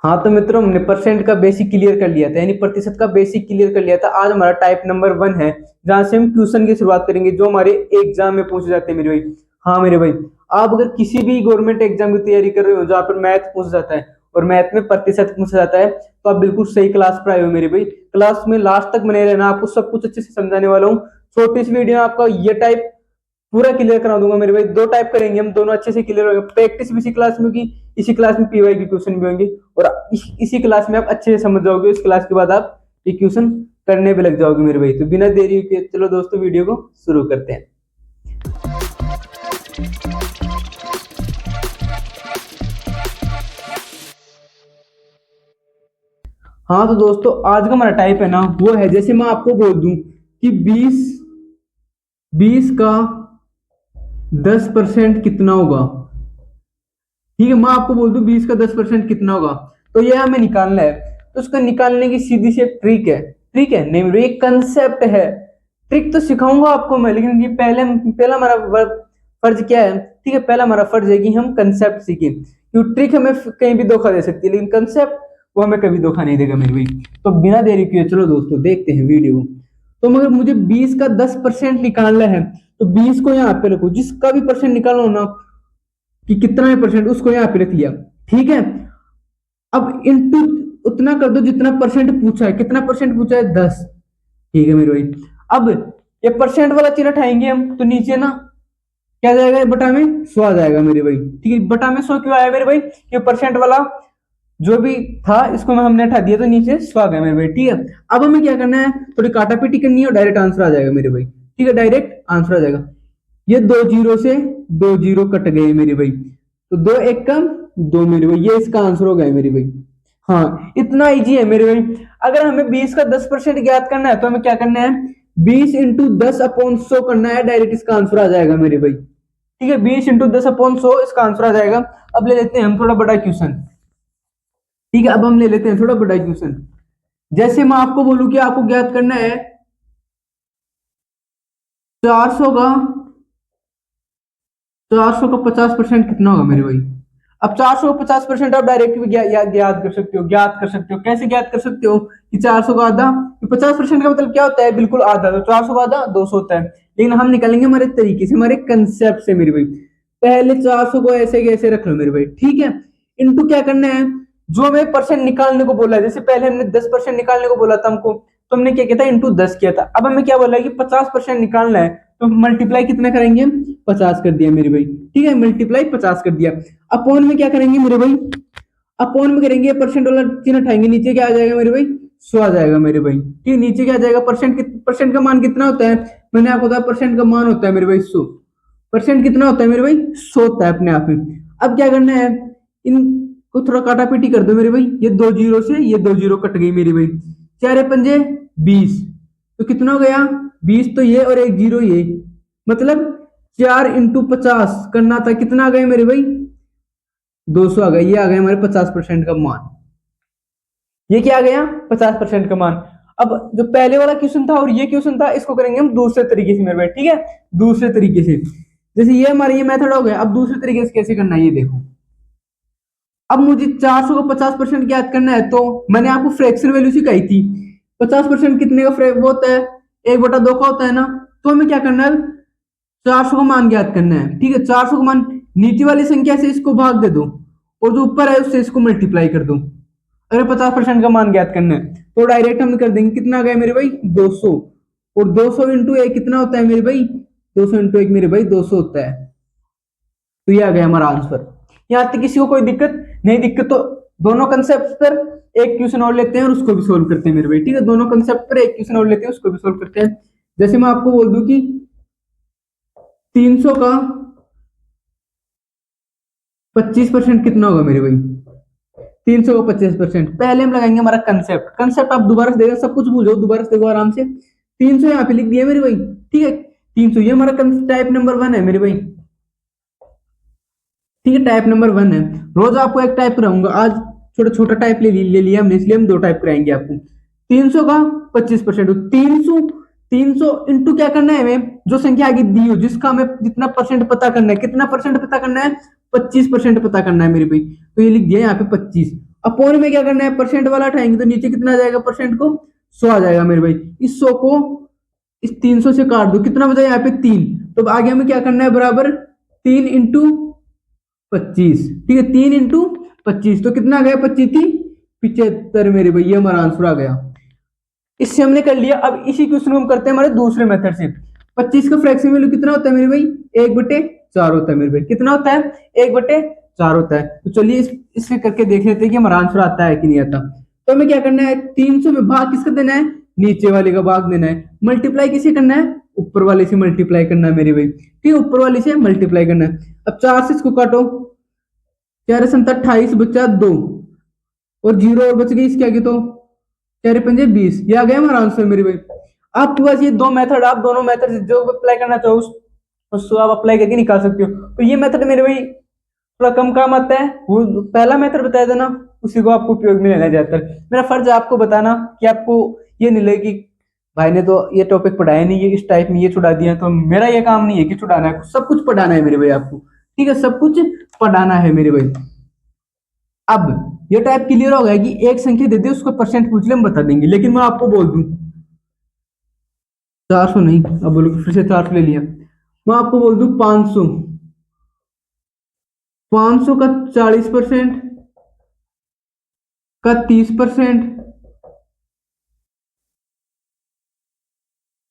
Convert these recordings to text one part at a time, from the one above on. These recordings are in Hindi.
हाँ तो मित्रों, हमने परसेंट का बेसिक क्लियर कर लिया था, यानी प्रतिशत का बेसिक क्लियर कर लिया था। आज हमारा टाइप नंबर 1 है, जहां से हम क्वेश्चन की शुरुआत करेंगे जो हमारे एग्जाम में पूछे जाते हैं मेरे भाई। हाँ मेरे भाई, आप अगर किसी भी गवर्नमेंट एग्जाम की तैयारी कर रहे हो जहाँ पर मैथ पूछा जाता है और मैथ में प्रतिशत पूछा जाता है, तो आप बिल्कुल सही क्लास पर आए हो मेरे भाई। क्लास में लास्ट तक बने रहना, आपको सब कुछ अच्छे से समझाने वाला हूँ। छोटी सी वीडियो में आपका ये टाइप पूरा क्लियर करा दूंगा मेरे भाई। दो टाइप करेंगे हम, दोनों अच्छे से क्लियर होगा। प्रैक्टिस भी इसी क्लास में होगी, इसी क्लास में पीवाई के क्वेश्चन भी होंगे, और इसी क्लास में आप अच्छे से समझ जाओगे। उस क्लास के बाद आप ये क्वेश्चन करने भी लग जाओगे मेरे भाई। तो बिना देरी के चलो दोस्तों वीडियो को शुरू करते हैं। हाँ तो दोस्तों, आज का हमारा टाइप है ना, वो है, जैसे मैं आपको बोल दूं कि 20 का 10% कितना होगा। ठीक है, मैं आपको बोल दूं 20 का 10% कितना होगा, तो ये हमें निकालना है। तो उसका निकालने की सीधी सी एक ट्रिक है। ट्रिक है नहीं, ये कंसेप्ट है। ट्रिक तो सिखाऊंगा आपको मैं, लेकिन ये पहला हमारा फर्ज क्या है। ठीक है, पहला हमारा फर्ज है कि हम कंसेप्ट सीखें, क्योंकि ट्रिक हमें कहीं भी धोखा दे सकती है, लेकिन कंसेप्ट वो हमें कभी धोखा नहीं देगा मेरे भाई। तो बिना देरी किए चलो दोस्तों देखते हैं वीडियो। तो मगर मुझे 20 का 10% निकालना है, तो 20 को यहाँ पे रखो। जिसका भी परसेंट निकालो ना कि कितना है परसेंट, उसको यहाँ पे रख लिया। ठीक है, अब इंटू उतना कर दो जितना परसेंट पूछा है। कितना परसेंट पूछा है? 10। ठीक है मेरे भाई, अब ये परसेंट वाला चिन्ह उठाएंगे हम, तो नीचे ना क्या जाएगा, बटा में 100 आ जाएगा मेरे भाई। ठीक है, बटा में 100 क्यों आया मेरे भाई? ये परसेंट वाला जो भी था इसको में हमने हटा दिया, तो नीचे 100 आ गया मेरे भाई। ठीक है, अब हमें क्या करना है, थोड़ी काटा पीटी करनी है और डायरेक्ट आंसर आ जाएगा मेरे भाई। ठीक है, डायरेक्ट आंसर आ जाएगा। ये 2 जीरो से 2 जीरो कट गए मेरे भाई, तो 2 एक कम 2 मेरे भाई, ये इसका आंसर हो गया मेरे भाई। हाँ, इतना इजी है मेरे भाई। अगर हमें 20 का 10% ज्ञात करना है, तो हमें क्या करना है, 20 इंटू 10/100 करना है, डायरेक्ट इसका आंसर आ जाएगा मेरे भाई। ठीक है, 20 इंटू 10/100 इसका आंसर आ जाएगा। अब ले लेते हैं हम थोड़ा बड़ा क्वेश्चन। ठीक है, अब हम ले लेते हैं थोड़ा बड़ा क्वेश्चन। जैसे मैं आपको बोलूं कि आपको ज्ञात करना है 400 का 50% कितना होगा मेरे भाई। अब 400 का 50% आप डायरेक्ट भी याद कर सकते हो, ज्ञात कर सकते हो। कैसे ज्ञात कर सकते हो कि 400 का आधा, 50% का मतलब क्या होता है, बिल्कुल आधा। तो 400 का आधा 200 होता है, लेकिन हम निकालेंगे हमारे तरीके से, हमारे कंसेप्ट से मेरे भाई। पहले 400 को ऐसे कैसे रख लो मेरे भाई। ठीक है, इनटू क्या करना है, जो हमें परसेंट निकालने को बोला है। जैसे पहले हमने 10% निकालने को बोला था हमको, तो हमने क्या किया था, इंटू 10 किया था। अब हमें क्या बोला है कि 50% निकालना है, तो मल्टीप्लाई कितना करेंगे, 50 कर दिया मेरे भाई। ठीक है, मल्टीप्लाई 50 कर दिया। अपॉन में क्या करेंगे मेरे भाई, अपॉन में करेंगे, परसेंट वाला चिन्ह उठाएंगे, नीचे क्या आ जाएगा मेरे भाई, 100 आ जाएगा मेरे भाई। ठीक है, नीचे क्या आ जाएगा, परसेंट का मान कितना होता है, मैंने आपको बताया परसेंट का मान होता है मेरे भाई 100। परसेंट कितना होता है मेरे भाई, 100 होता है अपने आप में। अब क्या करना है, इनको थोड़ा काटा पीटी कर दो मेरे भाई। ये 2 जीरो से ये 2 जीरो कट गई मेरे भाई, 4 पंजे 20, तो कितना हो गया 20, तो ये और एक जीरो ये, मतलब 4 इंटू 50 करना था। कितना आ गया मेरे भाई, 200 आ गया। ये आ गया हमारे 50% का मान। ये क्या आ गया, 50% का मान। अब जो पहले वाला क्वेश्चन था और ये क्वेश्चन था, इसको करेंगे हम दूसरे तरीके से मेरे भाई। ठीक है, दूसरे तरीके से, जैसे ये हमारा ये मेथड हो गया। अब दूसरे तरीके से कैसे करना है ये देखो। अब मुझे 400 को 50% ज्ञात करना है, तो मैंने आपको फ्रैक्शन वैल्यू सिखाई थी। 50% कितने का वो होता है, 1/2 का होता है ना। तो हमें क्या करना है, 400 का मान ज्ञात करना है। ठीक है, 400 का मान नीचे वाली संख्या से इसको भाग दे दो, और जो ऊपर है उससे इसको मल्टीप्लाई कर दो। अगर 50% का मान ज्ञात करना है, तो डायरेक्ट हम कर देंगे। कितना आ गया मेरे भाई, 200, और 200 इंटू एक कितना होता है मेरे भाई, 200 इंटू एक मेरे भाई 200 होता है। तो ये आ गया हमारा आंसर। यहाँ तक किसी को कोई दिक्कत नहीं? दिक्कत तो दोनों कंसेप्ट पर एक क्वेश्चन और लेते हैं और उसको भी सोल्व करते हैं मेरे भाई। ठीक है, दोनों कंसेप्ट पर एक क्वेश्चन और लेते हैं, उसको भी सोल्व करते हैं। जैसे मैं आपको बोल दूं कि 300 का 25% कितना होगा मेरे भाई। 300 का 25%, पहले हम लगाएंगे हमारा कंसेप्ट। कंसेप्ट आप दोबारा से देखो, सब कुछ भूल जाओ, दोबारा से देखो आराम से। 300 यहाँ पे लिख दिया मेरे भाई। ठीक है, 300 ये हमारा टाइप नंबर 1 है मेरे भाई। ठीक है, टाइप नंबर 1 है। रोज आपको एक टाइप कराऊंगा, आज छोटा छोटा टाइप ले लिया हमने, इसलिए हम 2 टाइप कराएंगे आपको। 300 का 25%, 300 300 इंटू क्या करना है, हमें जो संख्या आगे दी हो, जिसका हमें जितना परसेंट पता करना है। कितना परसेंट पता करना है, 25% पता करना है मेरे भाई। तो ये लिख दिया यहाँ पे 25, अपॉन में क्या करना है, परसेंट वाला उठाएंगे तो नीचे कितना आ जाएगा, परसेंट को 100 आ जाएगा मेरे भाई। इस 100 को इस 300 से काट दो, कितना बचा यहाँ पे 3। तो आगे हमें क्या करना है, बराबर 3 × 25। ठीक है, 3 × 25 तो कितना आ गया, 25×3 = 75 मेरे भाई, ये हमारा आंसर आ गया। इससे हमने कर लिया। अब इसी क्वेश्चन को हम करते हैं हमारे दूसरे मेथड से। 25 का फ्रैक्शन वैल्यू कितना होता है मेरे भाई, 1/4 होता है मेरे भाई। कितना होता है, 1/4 होता है। तो चलिए इससे करके देख लेते हैं कि हमारा आंसर आता है कि नहीं आता। तो हमें क्या करना है, 300 में भाग किसका देना है, नीचे वाले का भाग देना है। मल्टीप्लाई किसे करना है, ऊपर वाले से मल्टीप्लाई करना है मेरे भाई। ठीक है, ऊपर वाले से मल्टीप्लाई करना है। अब 4 से इसको काटो, 4 × 28 बचा 2 और 0 और बच गई इसके आगे, तो 4×5 = 20। ये आ गया हमारा आंसर मेरे भाई। आपके पास ये दो मेथड, आप दोनों मेथड जो अप्लाई करना चाहो उसको आप अप्लाई करके निकाल सकते हो। तो ये मेथड मेरे भाई थोड़ा कम काम आता है, वो पहला मेथड बताया था ना, उसी को आपको उपयोग में लेना ज्यादातर। मेरा फर्ज है आपको बताना कि आपको ये नहीं लगे कि भाई ने तो ये टॉपिक पढ़ाया नहीं, ये इस टाइप में ये छुड़ा दिया। तो मेरा ये काम नहीं है कि छुड़ाना है, सब कुछ पढ़ाना है मेरे भाई आपको। ठीक है, सब कुछ पढ़ाना है मेरे भाई। अब ये टाइप क्लियर हो गया कि एक संख्या दे दे, उसको परसेंट पूछ ले, हम बता देंगे। लेकिन मैं आपको बोल दूं 400 नहीं, अब बोलो फिर से 400 ले लिया। मैं आपको बोल दूं 500, 500 का 40% का 30%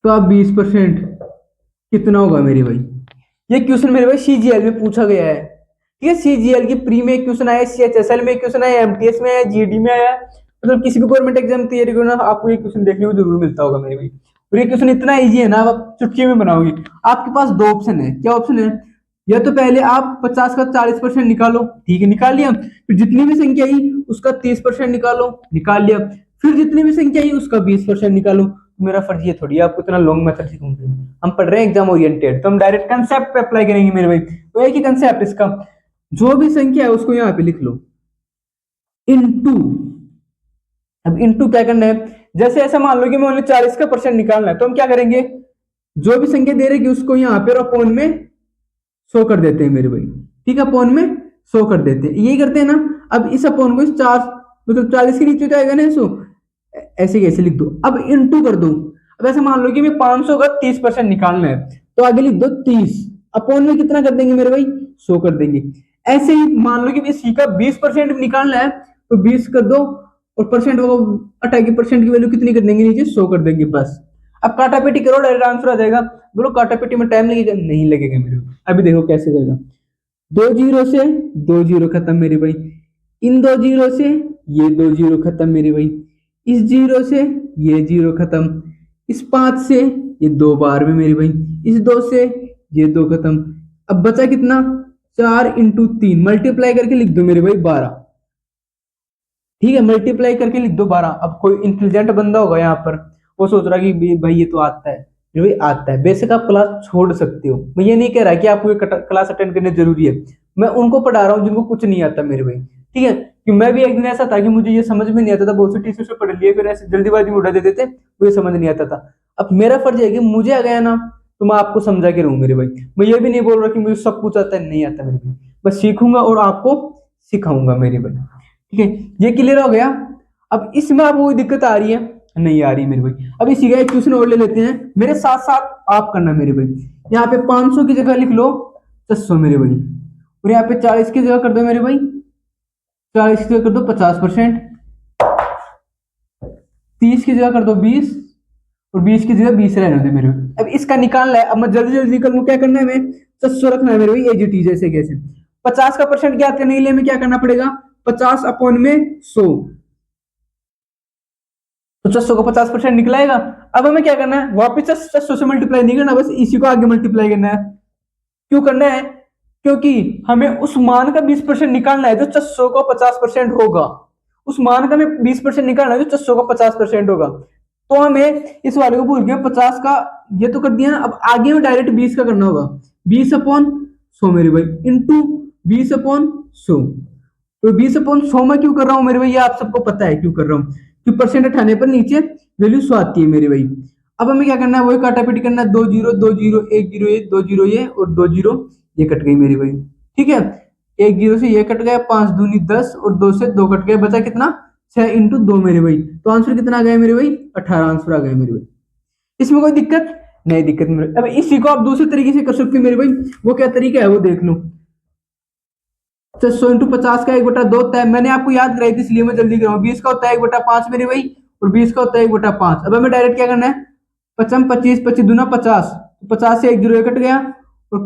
का 20% कितना होगा मेरे भाई। ये क्वेश्चन मेरे भाई सीजीएल में पूछा गया है। ठीक है, सीजीएल की प्री में क्वेश्चन आया, सीएचएसएल में क्वेश्चन आया, एमटीएस में आया, जीडी में आया। मतलब किसी भी गवर्नमेंट एग्जाम तैयारी करो ना, आपको ये क्वेश्चन देखने को जरूर मिलता होगा मेरे भाई। और ये क्वेश्चन इतना इजी है ना, आप चुटकी में बनाओगे। आपके पास दो ऑप्शन है, क्या ऑप्शन है, या तो पहले आप 50 का 40% निकालो, ठीक है निकाल लिया। फिर जितनी भी संख्या आई उसका 30% निकालो, निकाल लिया। फिर जितनी भी संख्या आई उसका 20% निकालो। मेरा फर्ज ये थोड़ी है आपको इतना लॉन्ग मेथड सिखाऊंगा। हम पढ़ रहे हैं एग्जाम ओरिएंटेड, तो हम डायरेक्ट कंसेप्ट पे अप्लाई करेंगे मेरे भाई। तो एक ही कंसेप्ट इसका, जो भी संख्या है उसको यहाँ पे लिख लो इनटू। अब इनटू क्या करना है, जैसे ऐसा मान लो कि मैं ओनली 40 का परसेंट निकालना है, तो हम क्या करेंगे, जो भी संख्या दे रही है उसको यहाँ पे अपॉन में 100 कर देते हैं मेरे भाई। ठीक है, अपॉन में 100 कर देते हैं, यही करते हैं ना। अब इस अपॉन को इस 4 मतलब 40 के नीचे जाएगा ना 100, ऐसे कैसे लिख दो। अब इनटू कर दो। अब ऐसे मान लो कि मैं 500 का 30% निकालना है, तो आगे लिख दो 30, अपॉन में कितना कर देंगे मेरे भाई, 100 कर देंगे। ऐसे ही मान लो कि इसी का 20% निकालना है, तो 20 कर दो और परसेंट वो हटा के परसेंट की वैल्यू कितनी कर देंगे नीचे, 100 कर देंगे बस। अब काटापेटी करो, डायरेक्ट आंसर आ जाएगा। बोलो काटापेटी में टाइम लगेगा, नहीं लगेगा मेरे भाई। अभी देखो कैसे करेगा, 2 जीरो से 2 जीरो खत्म मेरे भाई, इन 2 जीरो से ये 2 जीरो खत्म मेरे भाई, इस जीरो से ये जीरो खत्म, इस 5 से ये 2 बार में मेरे भाई, इस 2 से ये 2 खत्म। अब बचा कितना, 4×3 मल्टीप्लाई करके लिख दो मेरे भाई 12। ठीक है, मल्टीप्लाई करके लिख दो 12। अब कोई इंटेलिजेंट बंदा होगा यहाँ पर, वो सोच रहा कि भाई ये तो आता है, भाई आता है। बेशक आप क्लास छोड़ सकते हो, मैं ये नहीं कह रहा कि आपको ये क्लास अटेंड करनी जरूरी है। मैं उनको पढ़ा रहा हूँ जिनको कुछ नहीं आता मेरे भाई। ठीक है, कि मैं भी एक दिन ऐसा था कि मुझे ये समझ में नहीं आता था, बहुत से टीचर से पढ़ लिए, फिर ऐसे जल्दीबाजी में उड़ा देते थे, मुझे समझ नहीं आता था। अब मेरा फर्ज है कि मुझे आ गया ना, तो मैं आपको समझा के रहूं मेरे भाई। मैं ये भी नहीं बोल रहा कि मुझे सब कुछ आता है, नहीं आता मेरे भाई। बस सीखूंगा और आपको सिखाऊंगा मेरे भाई। ठीक है, ये क्लियर हो गया। अब इसमें आपको कोई दिक्कत आ रही है, नहीं आ रही मेरे भाई। अब इसी का एक क्वेश्चन और ले लेते हैं, मेरे साथ साथ आप करना मेरे भाई। यहाँ पे 500 की जगह लिख लो 600 मेरे भाई, और यहाँ पे 40 की जगह कर दो मेरे भाई, 40 की जगह कर दो 50%, 30 की जगह कर दो 20, और 20 की जगह 20 रहने दो मेरे भाई। अब इसका निकालना है, अब मैं जल्दी जल्दी निकलूँ, क्या करना है, हमें 600 रखना है मेरे भाई, एजीटी जैसे कैसे। 50 का परसेंट ज्ञात करने के लिए हमें क्या करना पड़ेगा, 50 अपॉन में 100, तो 600 को 50% निकलाएगा। अब हमें क्या करना है, वापिस 600 से मल्टीप्लाई नहीं करना, बस इसी को आगे मल्टीप्लाई करना है। क्यों करना है, क्योंकि हमें उस मान का 20% निकालना है जो 600 को 50% होगा। उस मान का हमें 20% निकालना है जो 600 को 50% होगा। तो हमें इस वाले को भूल गए, 50 का ये तो कर दिया ना, अब आगे में डायरेक्ट 20 का करना होगा। 20/100 मेरे भाई, इंटू 20/100। तो 20/100 में क्यों कर रहा हूं मेरे भाई, ये आप सबको पता है क्यों कर रहा हूं, कि परसेंट उठाने पर नीचे वैल्यू 100 आती है मेरे भाई। अब हमें क्या करना है, वही काटापीटी करना है, 2 जीरो 2 जीरो 1 जीरो ये 2 जीरो ये और 2 जीरो ये कट गई मेरी भाई। ठीक है, एक जीरो से ये कट गया, 5 दूनी 10 और 2 से 2 कट गया, बचा कितना 6 इंटू 2 मेरे भाई। तो आंसर कितना आ गया मेरे भाई 18 आंसर आ गया मेरे भाई। इसमें कोई दिक्कत नहीं, दिक्कत मेरे। अब इसी को आप दूसरे तरीके से कर सकते हो मेरे भाई, वो क्या तरीका है वो देख लो। तो 100 इंटू 50 का 1/2 होता है, मैंने आपको याद कराई थी इसलिए मैं जल्दी कराऊं। 20 का होता है 1/5 मेरे भाई, और 20 का होता है 1/5। अब हमें डायरेक्ट क्या करना है, 55 25 25 दूना 50, 50 से 1 जीरो कट गया, और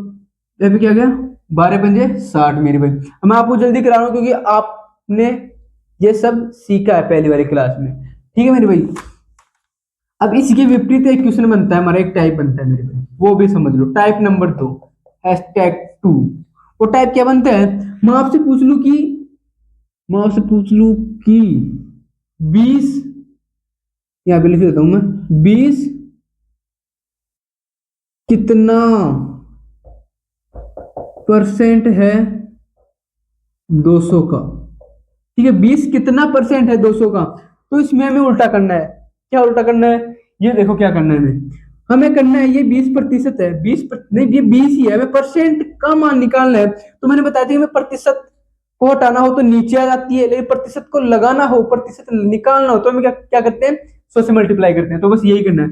अभी क्या गया 12 पंजे 60 मेरे भाई। अब मैं आपको जल्दी करा रहा हूँ क्योंकि आपने ये सब सीखा है पहली वाली क्लास में, ठीक है मेरे भाई। अब इसके विपरीत एक क्वेश्चन बनता है हमारा, एक टाइप बनता है मेरे भाई, वो भी समझ लो। Type number 2 #2। वो टाइप क्या बनता है, मैं आपसे पूछ लूं कि 20, यहाँ पे लिख देता हूं मैं, 20 कितना % है 200 का, ठीक है। 20 कितना % है 200 का, तो इसमें हमें उल्टा करना है। क्या उल्टा करना है, ये देखो क्या करना है हमें करना है, ये 20% है, नहीं ये 20 ही है, हमें परसेंट का मान निकालना है। तो मैंने बताया था हमें प्रतिशत को हटाना हो तो नीचे आ जाती है, लेकिन प्रतिशत को लगाना हो, प्रतिशत निकालना हो तो हमें क्या क्या करते हैं, 100 से मल्टीप्लाई करते हैं। तो बस यही करना है।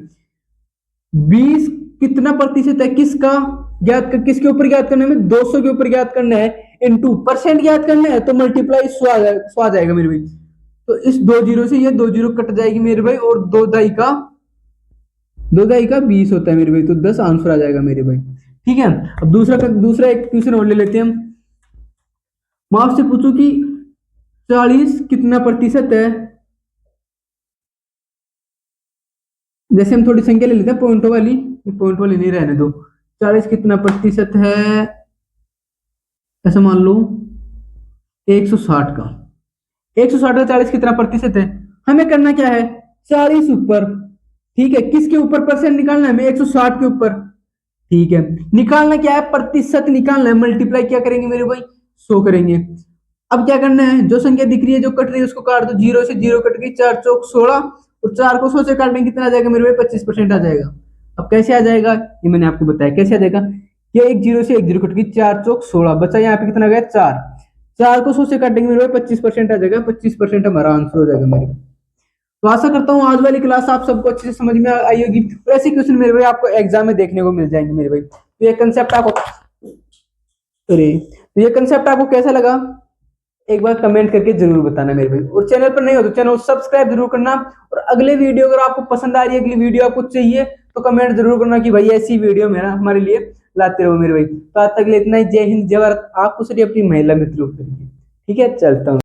20 कितना % है किसका ज्ञात कर, किसके ऊपर ज्ञात करना है, 200 के ऊपर ज्ञात करना है, इनटू परसेंट ज्ञात करना है, तो मल्टीप्लाई 100 आ जाएगा मेरे भाई। तो इस 2 जीरो से ये 2 जीरो कट जाएगी मेरे भाई, और 2 दाई का 20 होता है मेरे भाई, तो 10 आंसर आ जाएगा मेरे भाई, ठीक है। अब दूसरा एक क्वेश्चन और ले लेते हैं हम। मैं आपसे पूछूं कि 40 कितना % है, जैसे हम थोड़ी संख्या ले लेते हैं पॉइंट वाली नहीं रहने दो। 40 कितना % है, ऐसा मान लो 160 का, 160 का 40 कितना % है। हमें करना क्या है, 40 ऊपर, ठीक है, किसके ऊपर परसेंट निकालना है, हमें 160 के ऊपर, ठीक है। निकालना क्या है, प्रतिशत निकालना है, मल्टीप्लाई क्या करेंगे मेरे भाई 100 करेंगे। अब क्या करना है, जो संख्या दिख रही है जो कट रही है उसको काट दो, 0 से 0 कट गई, 4 चौक 16, और 4 को 100 से काटने कितना आ जाएगा मेरे भाई 25% आ जाएगा। अब कैसे आ जाएगा, ये मैंने आपको बताया कैसे आ जाएगा। ये 1 जीरो से 1 जीरो कट गई, 4 चौक 16, बचा यहाँ पे कितना गया 4, 4 को 100 से काटेंगे मेरे भाई 25% आ जाएगा, 25% हमारा आंसर हो जाएगा मेरे भाई। तो आशा करता हूँ आज वाली क्लास आप सबको अच्छे से समझ में आई होगी। तो ऐसे क्वेश्चन मेरे भाई आपको एग्जाम में देखने को मिल जाएंगे मेरे भाई। तो ये कंसेप्ट आपको कैसा लगा, एक बार कमेंट करके जरूर बताना मेरे भाई। और चैनल पर नहीं हो तो चैनल सब्सक्राइब जरूर करना। और अगले वीडियो अगर आपको पसंद आ रही है, अगली वीडियो आपको चाहिए, तो कमेंट जरूर करना कि भाई ऐसी वीडियो मेरा हमारे लिए लाते रहो मेरे भाई। तो आज तक इतना ही, जय हिंद जय भारत। आप कुछ अपनी महिला मित्रों के लिए, ठीक है, चलता हूँ।